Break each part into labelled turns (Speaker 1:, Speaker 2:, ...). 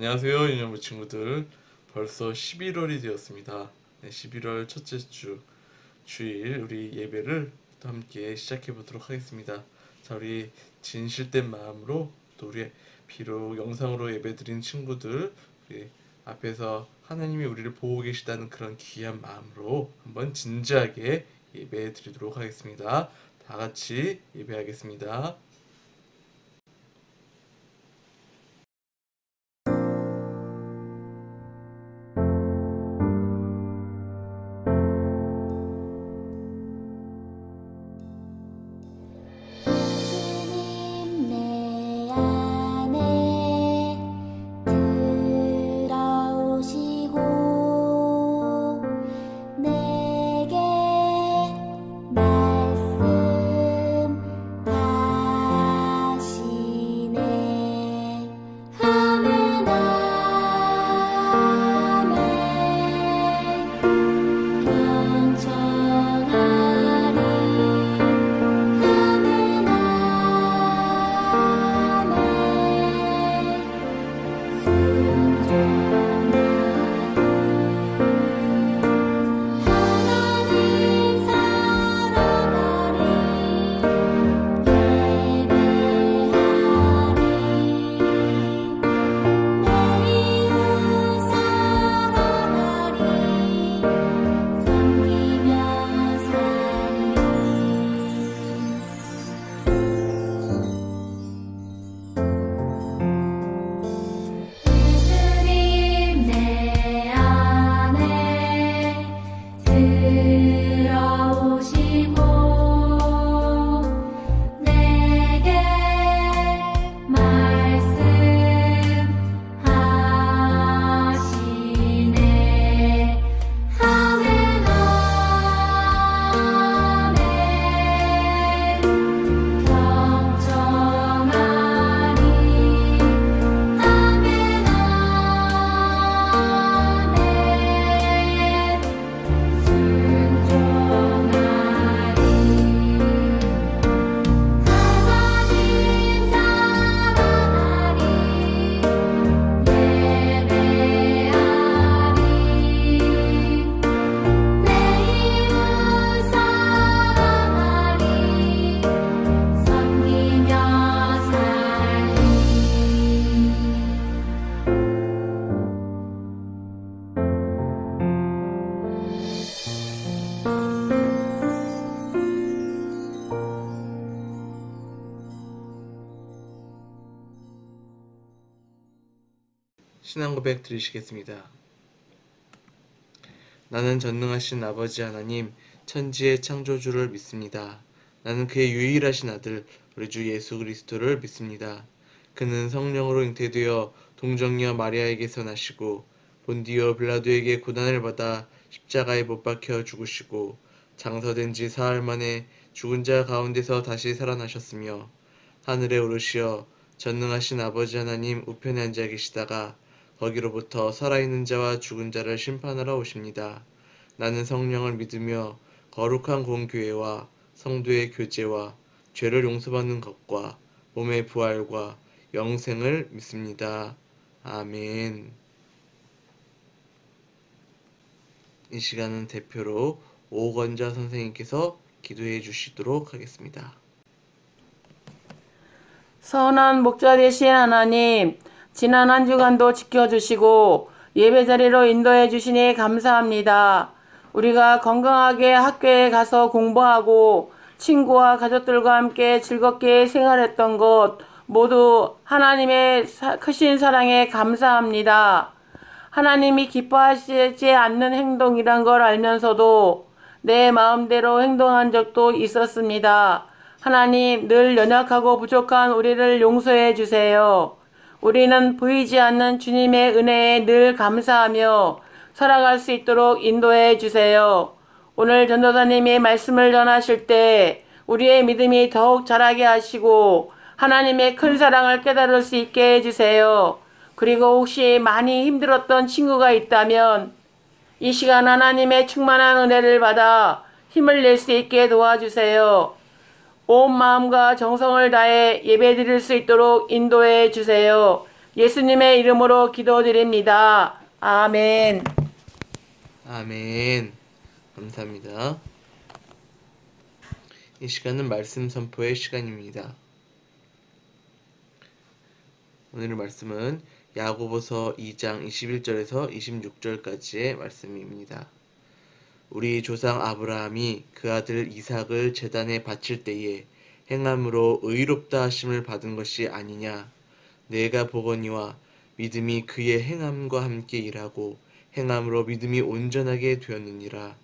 Speaker 1: 안녕하세요, 유년부 친구들. 벌써 11월이 되었습니다. 네, 11월 첫째 주일 우리 예배를 또 함께 시작해 보도록 하겠습니다. 자, 우리 진실된 마음으로 또 우리 비록 영상으로 예배드린 친구들 우리 앞에서 하나님이 우리를 보고 계시다는 그런 귀한 마음으로 한번 진지하게 예배 드리도록 하겠습니다. 다 같이 예배하겠습니다. 신앙 고백 드리시겠습니다. 나는 전능하신 아버지 하나님, 천지의 창조주를 믿습니다. 나는 그의 유일하신 아들, 우리 주 예수 그리스도를 믿습니다. 그는 성령으로 잉태되어 동정녀 마리아에게서 나시고 본디오 빌라도에게 고난을 받아 십자가에 못 박혀 죽으시고 장사된 지 사흘 만에 죽은 자 가운데서 다시 살아나셨으며 하늘에 오르시어 전능하신 아버지 하나님 우편에 앉아 계시다가 거기로부터 살아있는 자와 죽은 자를 심판하러 오십니다. 나는 성령을 믿으며 거룩한 공교회와 성도의 교제와 죄를 용서받는 것과 몸의 부활과 영생을 믿습니다. 아멘. 이 시간은 대표로 오건자 선생님께서 기도해 주시도록 하겠습니다.
Speaker 2: 선한 목자 되신 하나님, 지난 한 주간도 지켜주시고 예배 자리로 인도해 주시니 감사합니다. 우리가 건강하게 학교에 가서 공부하고 친구와 가족들과 함께 즐겁게 생활했던 것 모두 하나님의 크신 사랑에 감사합니다. 하나님이 기뻐하시지 않는 행동이란 걸 알면서도 내 마음대로 행동한 적도 있었습니다. 하나님, 늘 연약하고 부족한 우리를 용서해 주세요. 우리는 보이지 않는 주님의 은혜에 늘 감사하며 살아갈 수 있도록 인도해 주세요. 오늘 전도사님이 말씀을 전하실 때 우리의 믿음이 더욱 자라게 하시고 하나님의 큰 사랑을 깨달을 수 있게 해주세요. 그리고 혹시 많이 힘들었던 친구가 있다면 이 시간 하나님의 충만한 은혜를 받아 힘을 낼 수 있게 도와주세요. 온 마음과 정성을 다해 예배드릴 수 있도록 인도해 주세요. 예수님의 이름으로 기도드립니다. 아멘.
Speaker 1: 아멘. 감사합니다. 이 시간은 말씀 선포의 시간입니다. 오늘의 말씀은 야고보서 2장 21절에서 26절까지의 말씀입니다. 우리 조상 아브라함이 그 아들 이삭을 제단에 바칠 때에 행함으로 의롭다 하심을 받은 것이 아니냐. 내가 보거니와 믿음이 그의 행함과 함께 일하고 행함으로 믿음이 온전하게 되었느니라.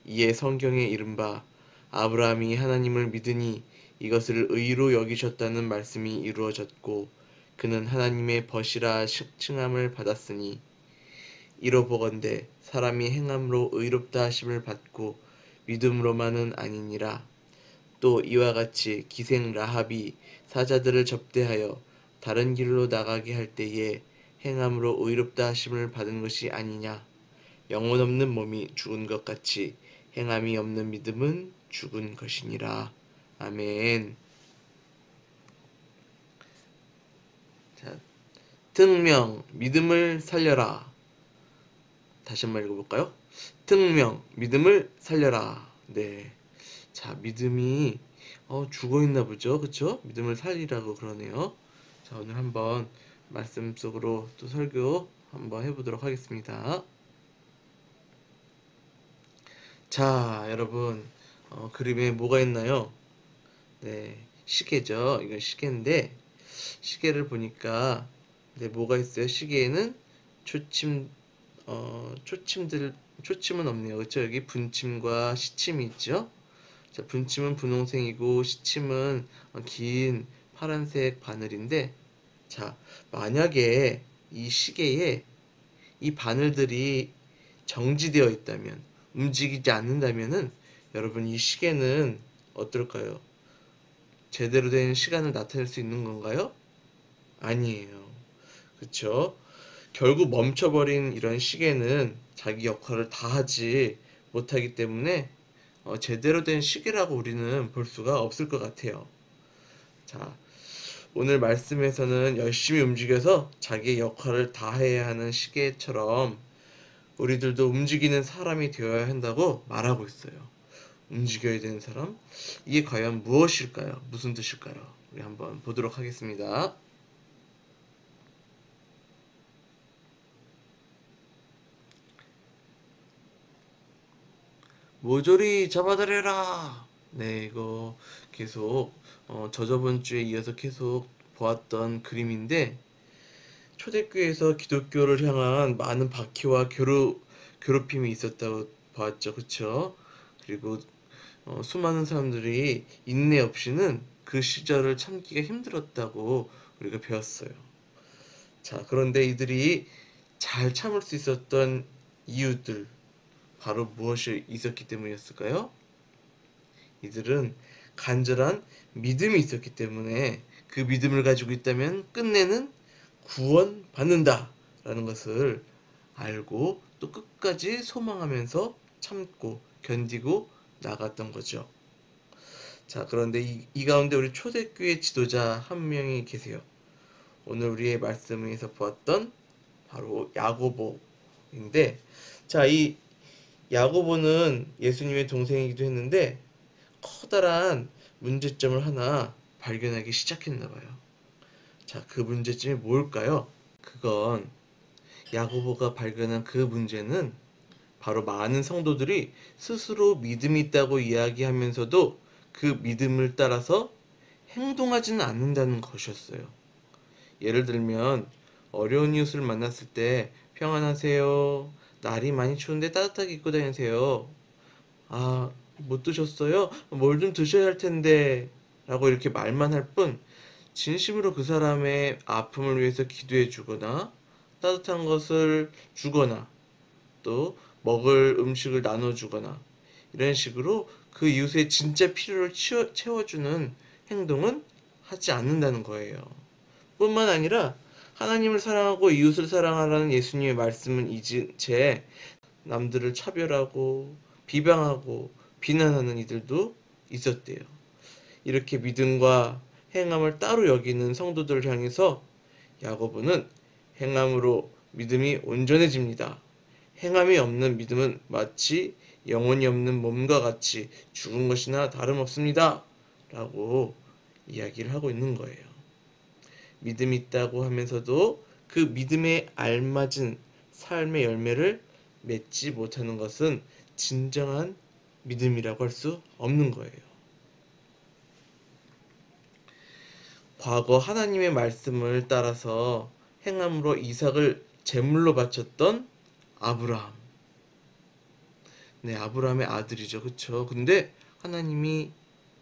Speaker 1: 이에 성경에 이른바 아브라함이 하나님을 믿으니 이것을 의로 여기셨다는 말씀이 이루어졌고 그는 하나님의 벗이라 칭함을 받았으니 이로 보건대 사람이 행함으로 의롭다 하심을 받고 믿음으로만은 아니니라. 또 이와 같이 기생 라합이 사자들을 접대하여 다른 길로 나가게 할 때에 행함으로 의롭다 하심을 받은 것이 아니냐. 영혼 없는 몸이 죽은 것 같이 행함이 없는 믿음은 죽은 것이니라. 아멘. 자, 특명 믿음을 살려라. 다시 한번 읽어볼까요? 특명 믿음을 살려라. 네. 자, 믿음이 죽어있나 보죠. 그쵸? 믿음을 살리라고 그러네요. 자, 오늘 한번 말씀 속으로 또 설교 한번 해보도록 하겠습니다. 자, 여러분, 그림에 뭐가 있나요? 네, 시계죠. 이건 시계인데, 시계를 보니까, 네, 뭐가 있어요? 시계에는 초침, 초침은 없네요. 그쵸? 여기 분침과 시침이 있죠? 자, 분침은 분홍색이고, 시침은 긴 파란색 바늘인데, 자, 만약에 이 시계에 이 바늘들이 정지되어 있다면, 움직이지 않는다면은, 여러분 이 시계는 어떨까요? 제대로 된 시간을 나타낼 수 있는 건가요? 아니에요. 그쵸? 결국 멈춰버린 이런 시계는 자기 역할을 다 하지 못하기 때문에 제대로 된 시계라고 우리는 볼 수가 없을 것 같아요. 자, 오늘 말씀에서는 열심히 움직여서 자기의 역할을 다 해야 하는 시계처럼 우리들도 움직이는 사람이 되어야 한다고 말하고 있어요. 움직여야 되는 사람? 이게 과연 무엇일까요? 무슨 뜻일까요? 우리 한번 보도록 하겠습니다. 모조리 잡아들여라! 네, 이거 계속 저저번 주에 이어서 계속 보았던 그림인데 초대교회에서 기독교를 향한 많은 박해와 괴롭힘이 있었다고 보았죠. 그쵸? 그리고 수많은 사람들이 인내 없이는 그 시절을 참기가 힘들었다고 우리가 배웠어요. 자, 그런데 이들이 잘 참을 수 있었던 이유들, 바로 무엇이 있었기 때문이었을까요? 이들은 간절한 믿음이 있었기 때문에 그 믿음을 가지고 있다면 끝내는 구원받는다 라는 것을 알고 또 끝까지 소망하면서 참고 견디고 나갔던 거죠. 자, 그런데 이 가운데 우리 초대교회 지도자 한 명이 계세요. 오늘 우리의 말씀에서 보았던 바로 야고보인데, 자, 이 야고보는 예수님의 동생이기도 했는데 커다란 문제점을 하나 발견하기 시작했나 봐요. 자, 그 문제점이 뭘까요? 그건 야고보가 발견한 그 문제는 바로 많은 성도들이 스스로 믿음이 있다고 이야기하면서도 그 믿음을 따라서 행동하지는 않는다는 것이었어요. 예를 들면 어려운 이웃을 만났을 때 평안하세요. 날이 많이 추운데 따뜻하게 입고 다니세요. 아, 못 드셨어요? 뭘 좀 드셔야 할 텐데. 라고 이렇게 말만 할 뿐, 진심으로 그 사람의 아픔을 위해서 기도해 주거나, 따뜻한 것을 주거나, 또 먹을 음식을 나눠주거나, 이런 식으로 그 이웃의 진짜 필요를 채워주는 행동은 하지 않는다는 거예요. 뿐만 아니라 하나님을 사랑하고 이웃을 사랑하라는 예수님의 말씀은 잊은 채 남들을 차별하고 비방하고 비난하는 이들도 있었대요. 이렇게 믿음과 행함을 따로 여기는 성도들을 향해서 야고보는 행함으로 믿음이 온전해집니다. 행함이 없는 믿음은 마치 영혼이 없는 몸과 같이 죽은 것이나 다름없습니다. 라고 이야기를 하고 있는 거예요. 믿음이 있다고 하면서도 그 믿음에 알맞은 삶의 열매를 맺지 못하는 것은 진정한 믿음이라고 할 수 없는 거예요. 과거 하나님의 말씀을 따라서 행함으로 이삭을 제물로 바쳤던 아브라함. 네, 아브라함의 아들이죠. 그쵸? 근데 하나님이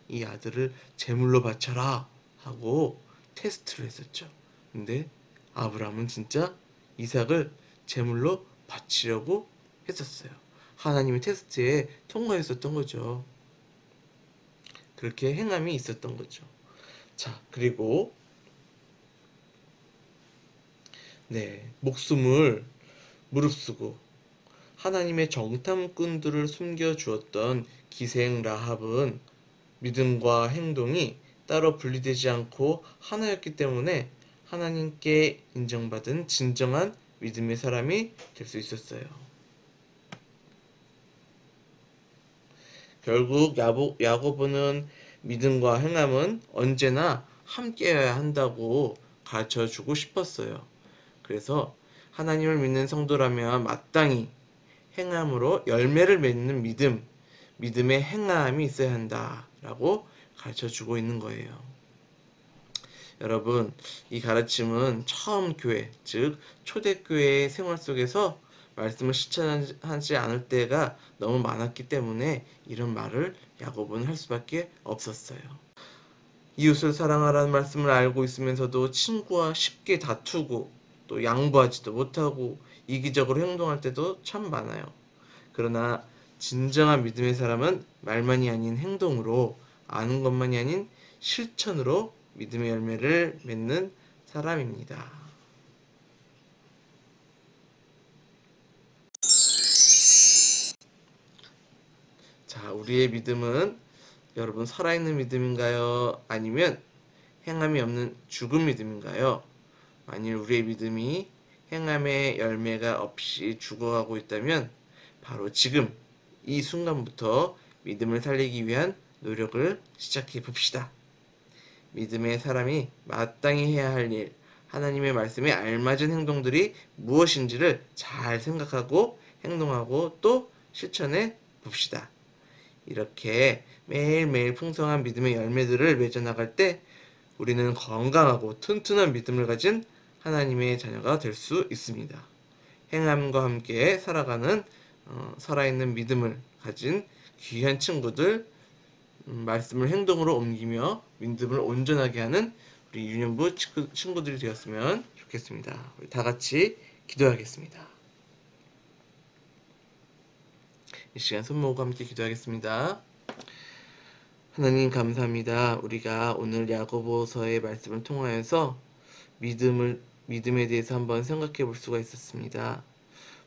Speaker 1: 이 아들을 제물로 바쳐라 하고 테스트를 했었죠. 근데 아브라함은 진짜 이삭을 제물로 바치려고 했었어요. 하나님의 테스트에 통과했었던 거죠. 그렇게 행함이 있었던 거죠. 자, 그리고 네, 목숨을 무릅쓰고 하나님의 정탐꾼들을 숨겨주었던 기생 라합은 믿음과 행동이 따로 분리되지 않고 하나였기 때문에 하나님께 인정받은 진정한 믿음의 사람이 될 수 있었어요. 결국 야고보는 믿음과 행함은 언제나 함께여야 한다고 가르쳐 주고 싶었어요. 그래서 하나님을 믿는 성도라면 마땅히 행함으로 열매를 맺는 믿음의 행함이 있어야 한다라고 가르쳐 주고 있는 거예요. 여러분, 이 가르침은 처음 교회, 즉 초대교회의 생활 속에서 말씀을 실천하지 않을 때가 너무 많았기 때문에 이런 말을 야고보는 할 수밖에 없었어요. 이웃을 사랑하라는 말씀을 알고 있으면서도 친구와 쉽게 다투고 또 양보하지도 못하고 이기적으로 행동할 때도 참 많아요. 그러나 진정한 믿음의 사람은 말만이 아닌 행동으로, 아는 것만이 아닌 실천으로 믿음의 열매를 맺는 사람입니다. 자, 우리의 믿음은 여러분 살아있는 믿음인가요? 아니면 행함이 없는 죽은 믿음인가요? 만일 우리의 믿음이 행함의 열매가 없이 죽어가고 있다면 바로 지금 이 순간부터 믿음을 살리기 위한 노력을 시작해 봅시다. 믿음의 사람이 마땅히 해야 할 일, 하나님의 말씀에 알맞은 행동들이 무엇인지를 잘 생각하고 행동하고 또 실천해 봅시다. 이렇게 매일매일 풍성한 믿음의 열매들을 맺어나갈 때 우리는 건강하고 튼튼한 믿음을 가진 하나님의 자녀가 될 수 있습니다. 행함과 함께 살아가는 살아있는 믿음을 가진 귀한 친구들, 말씀을 행동으로 옮기며 믿음을 온전하게 하는 우리 유년부 친구들이 되었으면 좋겠습니다. 우리 다 같이 기도하겠습니다. 이 시간 손 모으고 함께 기도하겠습니다. 하나님 감사합니다. 우리가 오늘 야고보서의 말씀을 통하여서 믿음에 대해서 한번 생각해 볼 수가 있었습니다.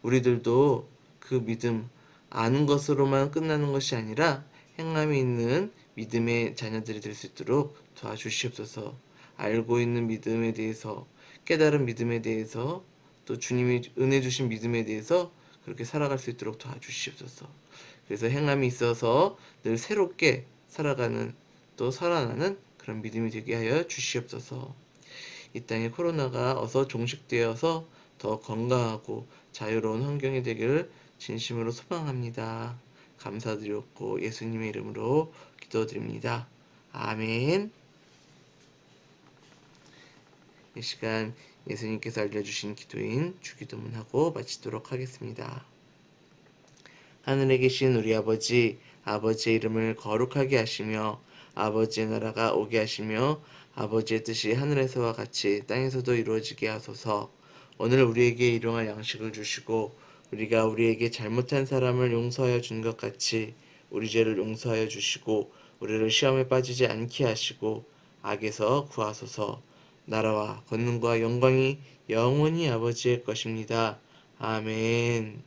Speaker 1: 우리들도 그 믿음, 아는 것으로만 끝나는 것이 아니라 행함이 있는 믿음의 자녀들이 될 수 있도록 도와주시옵소서. 알고 있는 믿음에 대해서, 깨달은 믿음에 대해서, 또 주님이 은혜 주신 믿음에 대해서 그렇게 살아갈 수 있도록 도와주시옵소서. 그래서 행함이 있어서 늘 새롭게 살아가는, 또 살아나는 그런 믿음이 되게 하여 주시옵소서. 이 땅에 코로나가 어서 종식되어서 더 건강하고 자유로운 환경이 되기를 진심으로 소망합니다. 감사드렸고 예수님의 이름으로 기도드립니다. 아멘. 이 시간 예수님께서 알려주신 기도인 주기도문하고 마치도록 하겠습니다. 하늘에 계신 우리 아버지, 아버지의 이름을 거룩하게 하시며 아버지의 나라가 오게 하시며 아버지의 뜻이 하늘에서와 같이 땅에서도 이루어지게 하소서. 오늘 우리에게 일용할 양식을 주시고 우리가 우리에게 잘못한 사람을 용서하여 준 것 같이 우리 죄를 용서하여 주시고 우리를 시험에 빠지지 않게 하시고 악에서 구하소서. 나라와 권능과 영광이 영원히 아버지의 것입니다. 아멘.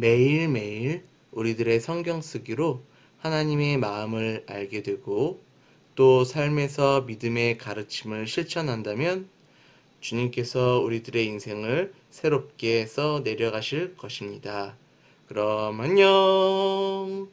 Speaker 1: 매일매일 우리들의 성경 쓰기로 하나님의 마음을 알게 되고 또 삶에서 믿음의 가르침을 실천한다면 주님께서 우리들의 인생을 새롭게 써 내려가실 것입니다. 그럼 안녕!